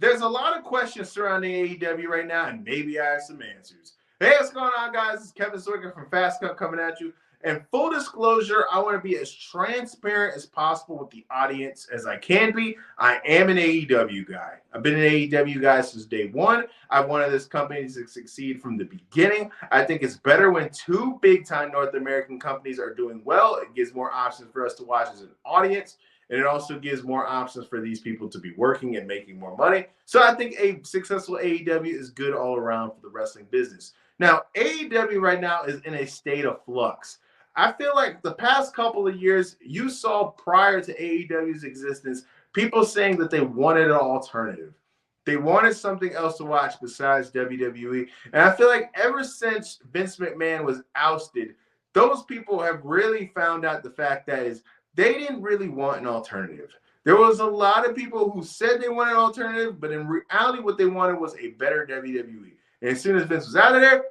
there's a lot of questions surrounding AEW right now, and maybe I have some answers. Hey, what's going on, guys? It's Kevin Zwicker from Fast Cut coming at you. And full disclosure, I want to be as transparent as possible with the audience as I can be. I am an AEW guy. I've been an AEW guy since day one. I've wanted this company to succeed from the beginning. I think it's better when two big-time North American companies are doing well. It gives more options for us to watch as an audience. And it also gives more options for these people to be working and making more money. So I think a successful AEW is good all around for the wrestling business. Now, AEW right now is in a state of flux. I feel like the past couple of years, you saw prior to AEW's existence, people saying that they wanted an alternative. They wanted something else to watch besides WWE. And I feel like ever since Vince McMahon was ousted, those people have really found out the fact that is they didn't really want an alternative. There was a lot of people who said they wanted an alternative, but in reality, what they wanted was a better WWE. And as soon as Vince was out of there,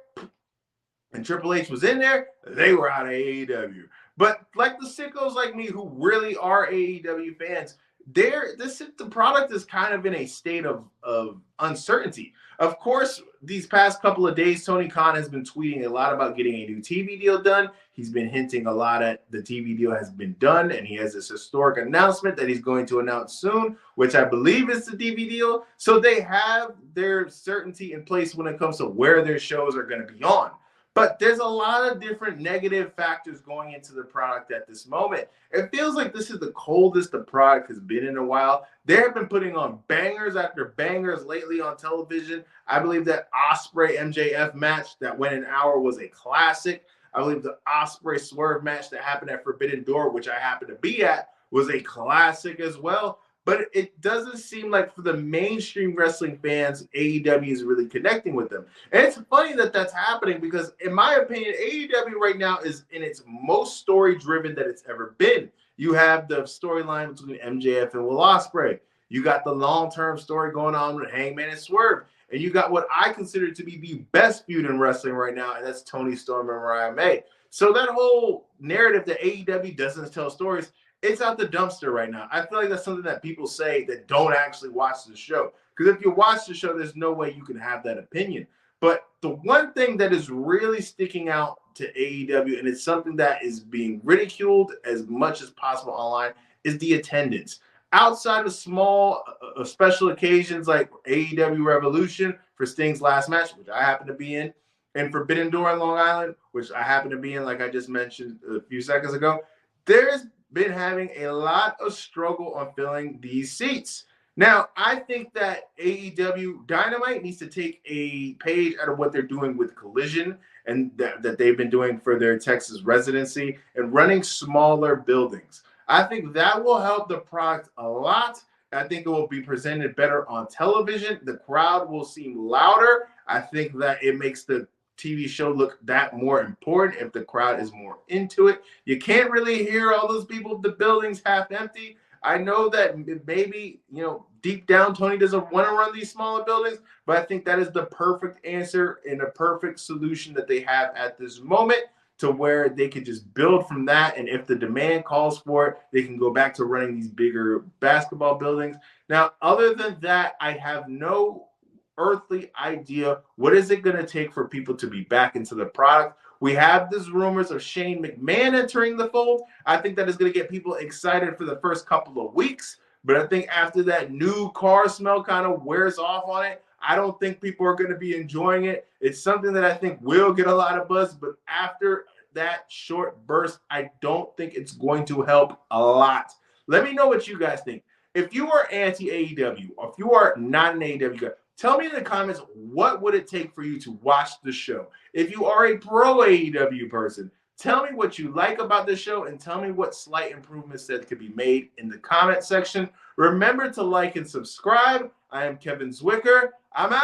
and Triple H was in there, they were out of AEW. But like the sickos like me who really are AEW fans, the product is kind of in a state of uncertainty. Of course, these past couple of days, Tony Khan has been tweeting a lot about getting a new TV deal done. He's been hinting a lot at the TV deal has been done, and he has this historic announcement that he's going to announce soon, which I believe is the TV deal. So they have their certainty in place when it comes to where their shows are going to be on. But there's a lot of different negative factors going into the product at this moment. It feels like this is the coldest the product has been in a while. They have been putting on bangers after bangers lately on television. I believe that Ospreay MJF match that went an hour was a classic. I believe the Ospreay Swerve match that happened at Forbidden Door, which I happened to be at, was a classic as well. But it doesn't seem like for the mainstream wrestling fans, AEW is really connecting with them. And it's funny that that's happening because, in my opinion, AEW right now is in its most story-driven that it's ever been. You have the storyline between MJF and Will Ospreay. You got the long-term story going on with Hangman and Swerve. And you got what I consider to be the best feud in wrestling right now, and that's Tony Storm and Mariah May. So that whole narrative that AEW doesn't tell stories, it's out the dumpster right now. I feel like that's something that people say that don't actually watch the show. Because if you watch the show, there's no way you can have that opinion. But the one thing that is really sticking out to AEW, and it's something that is being ridiculed as much as possible online, is the attendance. Outside of small special occasions like AEW Revolution for Sting's last match, which I happen to be in, and Forbidden Door in Long Island, which I happen to be in, like I just mentioned a few seconds ago, there's been having a lot of struggle on filling these seats. Now, I think that AEW Dynamite needs to take a page out of what they're doing with Collision and that they've been doing for their Texas residency and running smaller buildings. I think that will help the product a lot. I think it will be presented better on television. The crowd will seem louder. I think that it makes the TV show look that more important if the crowd is more into it. You can't really hear all those people, the building's half empty. I know that maybe, deep down, Tony doesn't want to run these smaller buildings, but I think that is the perfect answer and a perfect solution that they have at this moment to where they could just build from that. And if the demand calls for it, they can go back to running these bigger basketball buildings. Now, other than that, I have no earthly idea what is it going to take for people to be back into the product. We have these rumors of Shane McMahon entering the fold. I think that is going to get people excited for the first couple of weeks, but I think after that new car smell kind of wears off on it, I don't think people are going to be enjoying it. It's something that I think will get a lot of buzz, but after that short burst, I don't think it's going to help a lot. Let me know what you guys think. If you are anti-AEW or if you are not an AEW guy, tell me in the comments, what would it take for you to watch the show? If you are a pro AEW person, tell me what you like about the show and tell me what slight improvements that could be made in the comment section. Remember to like and subscribe. I am Kevin Zwicker. I'm out.